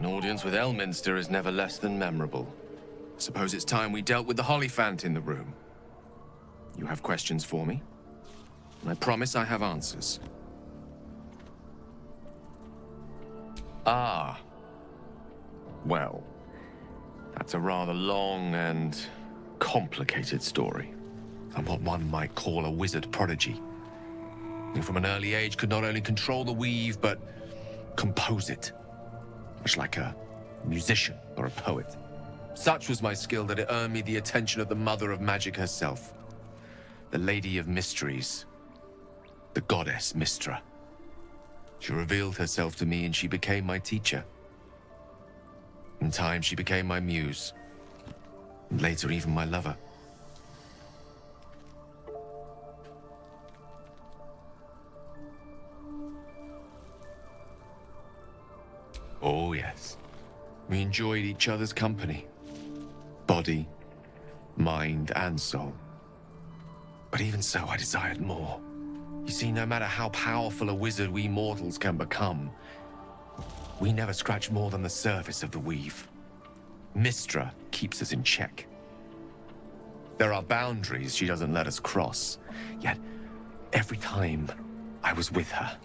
An audience with Elminster is never less than memorable. Suppose it's time we dealt with the Hollyphant in the room. You have questions for me? I promise I have answers. Ah. Well, that's a rather long and complicated story. I'm what one might call a wizard prodigy, who from an early age could not only control the weave, but compose it, much like a musician or a poet. Such was my skill that it earned me the attention of the mother of magic herself, the Lady of Mysteries, the goddess Mystra. She revealed herself to me and she became my teacher. In time, she became my muse, and later even my lover. Oh yes, we enjoyed each other's company. Body, mind, and soul. But even so, I desired more. You see, no matter how powerful a wizard we mortals can become, we never scratch more than the surface of the weave. Mystra keeps us in check. There are boundaries she doesn't let us cross, yet every time I was with her,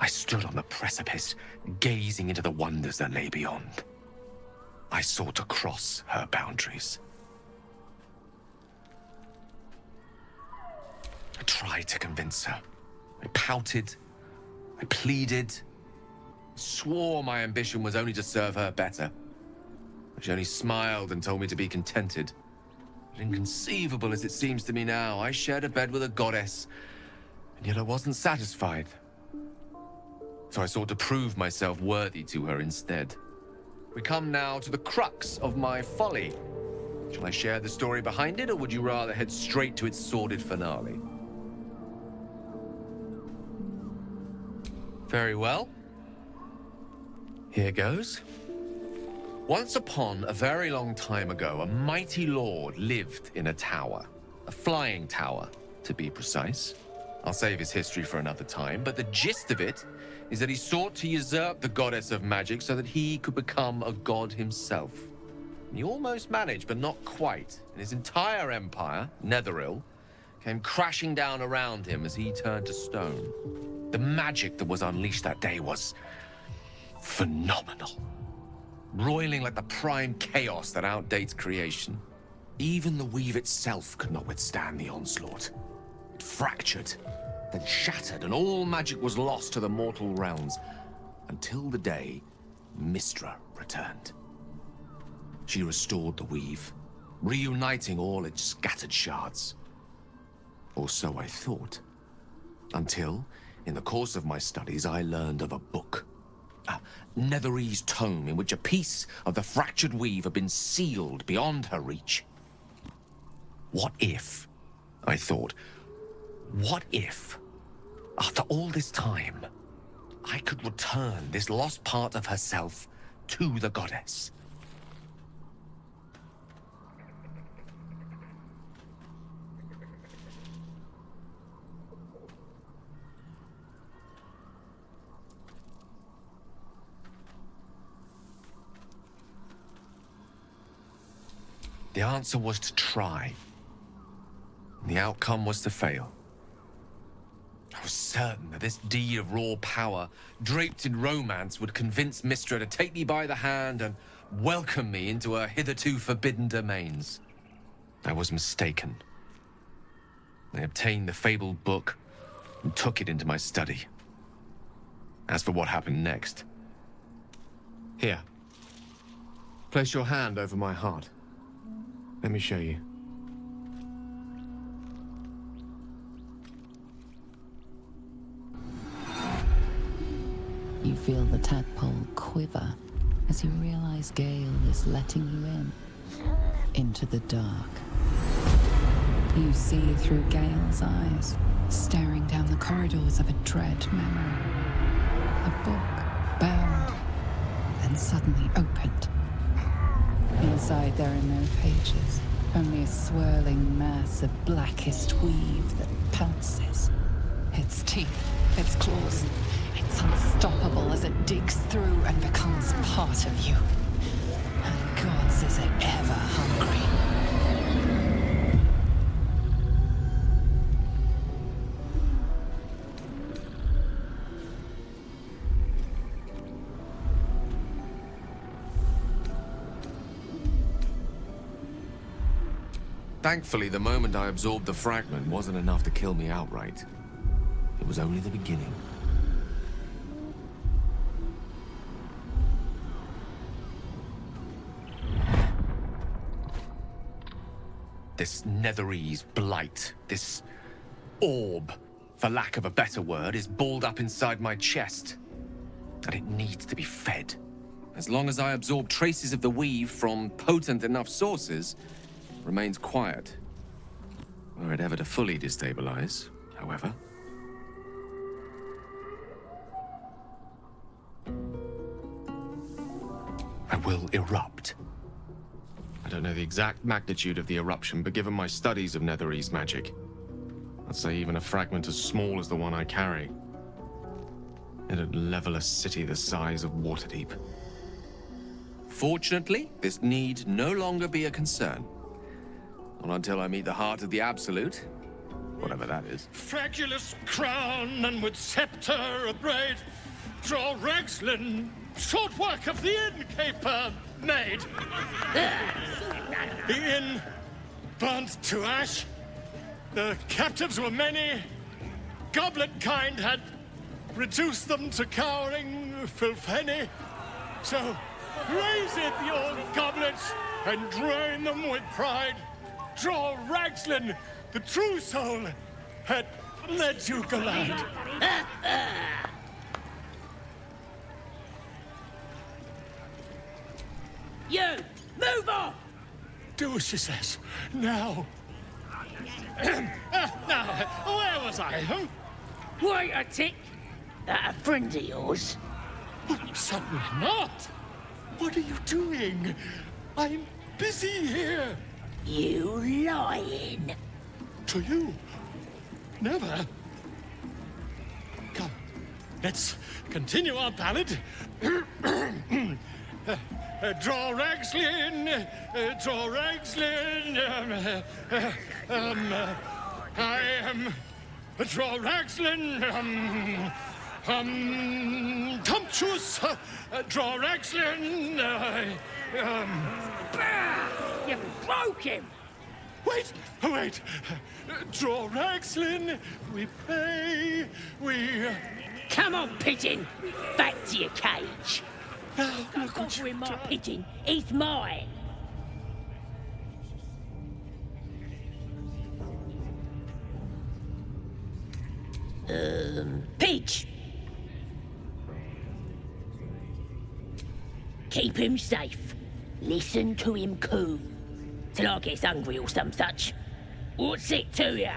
I stood on the precipice, gazing into the wonders that lay beyond. I sought to cross her boundaries. I tried to convince her. I pouted. I pleaded. Swore my ambition was only to serve her better. She only smiled and told me to be contented. But inconceivable as it seems to me now, I shared a bed with a goddess, and yet I wasn't satisfied. So I sought to prove myself worthy to her instead. We come now to the crux of my folly. Shall I share the story behind it, or would you rather head straight to its sordid finale? Very well. Here goes. Once upon a very long time ago, a mighty lord lived in a tower. A flying tower, to be precise. I'll save his history for another time, but the gist of it is that he sought to usurp the goddess of magic so that he could become a god himself. He almost managed, but not quite, and his entire empire, Netheril, came crashing down around him as he turned to stone. The magic that was unleashed that day was phenomenal, roiling like the prime chaos that outdates creation. Even the weave itself could not withstand the onslaught. It fractured, then shattered, and all magic was lost to the mortal realms, until the day Mystra returned. She restored the weave, reuniting all its scattered shards. Or so I thought. Until, in the course of my studies, I learned of a book. A Netherese tome in which a piece of the fractured weave had been sealed beyond her reach. What if, I thought, what if, after all this time, I could return this lost part of herself to the goddess? The answer was to try. The outcome was to fail. I was certain that this deed of raw power, draped in romance, would convince Mystra to take me by the hand and welcome me into her hitherto forbidden domains. I was mistaken. I obtained the fabled book and took it into my study. As for what happened next... Here. Place your hand over my heart. Let me show you. You feel the tadpole quiver as you realize Gale is letting you in, into the dark. You see through Gale's eyes, staring down the corridors of a dread memory. A book, bound, and suddenly opened. Inside there are no pages, only a swirling mass of blackest weave that pounces. Its teeth Its claws. It's unstoppable as it digs through and becomes part of you. And gods, is it ever hungry. Thankfully, the moment I absorbed the fragment wasn't enough to kill me outright. It was only the beginning. This Netherese blight, this orb, for lack of a better word, is balled up inside my chest. And it needs to be fed. As long as I absorb traces of the weave from potent enough sources, remains quiet. Were it ever to fully destabilize, however. I will erupt. I don't know the exact magnitude of the eruption, but given my studies of Netherese magic, I'd say even a fragment as small as the one I carry, it'd level a city the size of Waterdeep. Fortunately, this need no longer be a concern. Not until I meet the heart of the Absolute, whatever that is. Fragulous crown and with scepter abraid, draw Ragslin, short work of the innkeeper made. The inn burnt to ash. The captives were many. Goblet kind had reduced them to cowering filfenny. So raise it, your goblets, and drain them with pride. Draw Ragslin, the true soul, had led you glide. You! Move off! Do as she says. Now. Now, where was I? Wait a tick! That a friend of yours? Certainly not. What are you doing? I'm busy here. You lying! To you? Never. Come, let's continue our ballad. Draw Ragslin, draw Ragslin. I am draw Ragslin. Tumptuous. Draw Ragslin. You broke him! Wait, wait. Draw Ragslin. We pray. We. Come on, pigeon! Back to your cage! Now, Don't look what bother you've my done. pigeon, he's mine! Pidge! Keep him safe. Listen to him coo. Till I gets hungry or some such. What's it to ya?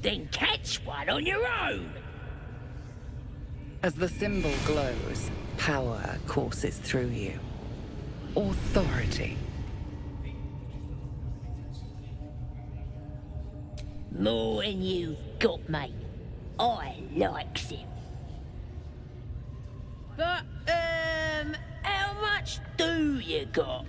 Then catch one on your own! As the symbol glows, power courses through you. Authority. More than you've got, mate. I likes him. But, how much do you got?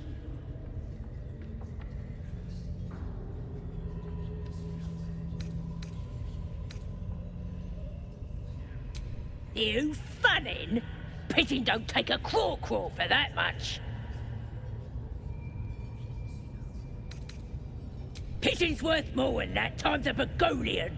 You funnin'? Pigeon don't take a craw for that much. Pigeon's worth more than that times a Begolian.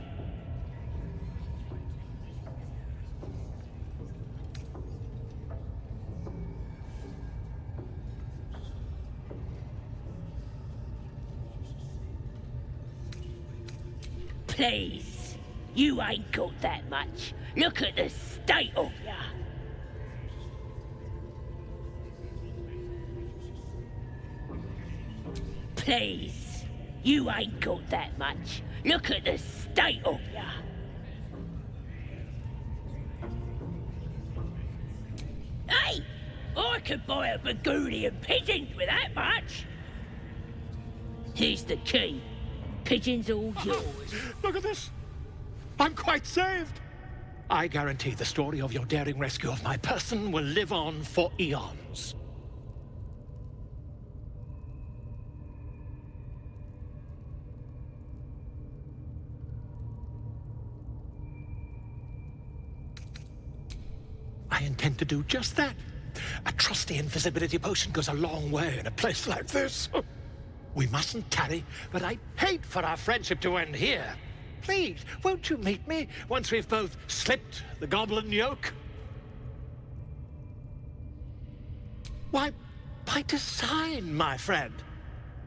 Please, you ain't got that much. Look at the state of ya. Please, you ain't got that much. Look at the state of ya. Hey, I could buy a bagoonie and pigeons with that much. Here's the key. Pigeons all yours. Look at this. I'm quite saved. I guarantee the story of your daring rescue of my person will live on for eons. I intend to do just that. A trusty invisibility potion goes a long way in a place like this. We mustn't tarry, but I'd hate for our friendship to end here. Please, won't you meet me once we've both slipped the goblin yoke? Why, by design, my friend.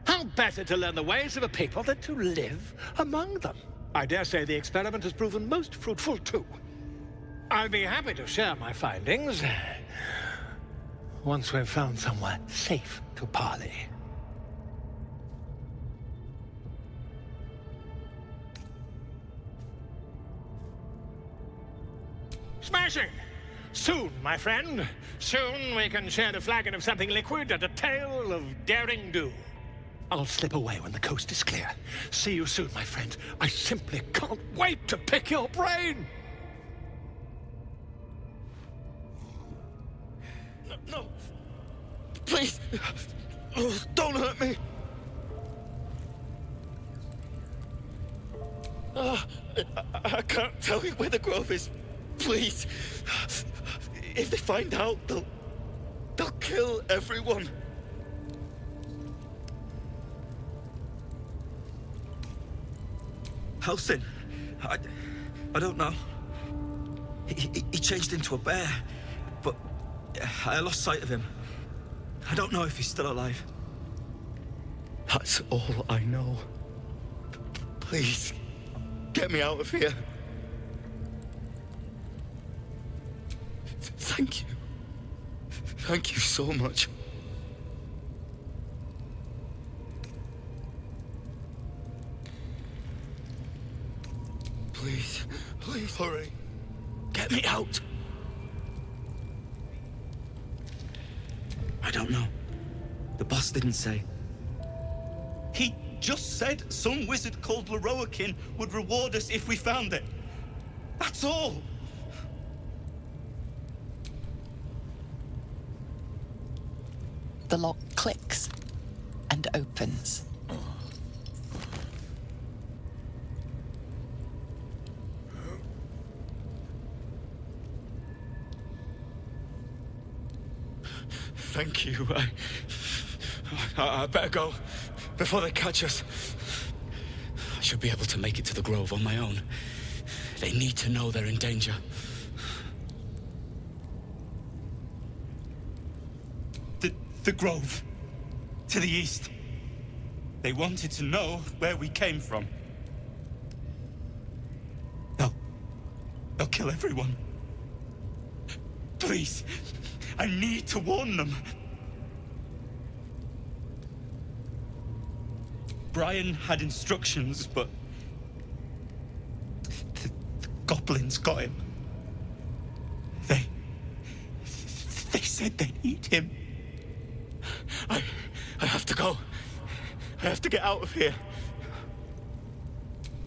How better to learn the ways of a people than to live among them? I dare say the experiment has proven most fruitful, too. I'll be happy to share my findings once we've found somewhere safe to parley. Smashing! Soon, my friend. Soon we can share a flagon of something liquid and a tale of daring do. I'll slip away when the coast is clear. See you soon, my friend. I simply can't wait to pick your brain! No! Please! Oh, don't hurt me! I can't tell you where the grove is. Please! If they find out, they'll kill everyone. Helsing? I don't know. He changed into a bear, but I lost sight of him. I don't know if he's still alive. That's all I know. Please, get me out of here. Thank you. Thank you so much. Please hurry. Get me out. I don't know. The boss didn't say. He just said some wizard called Leroakin would reward us if we found it. That's all. The lock clicks and opens. Thank you. I better go before they catch us. I should be able to make it to the grove on my own. They need to know they're in danger. The grove. To the east. They wanted to know where we came from. They'll kill everyone. Please, I need to warn them. Brian had instructions, but the goblins got him. They said they'd eat him. I have to go. I have to get out of here.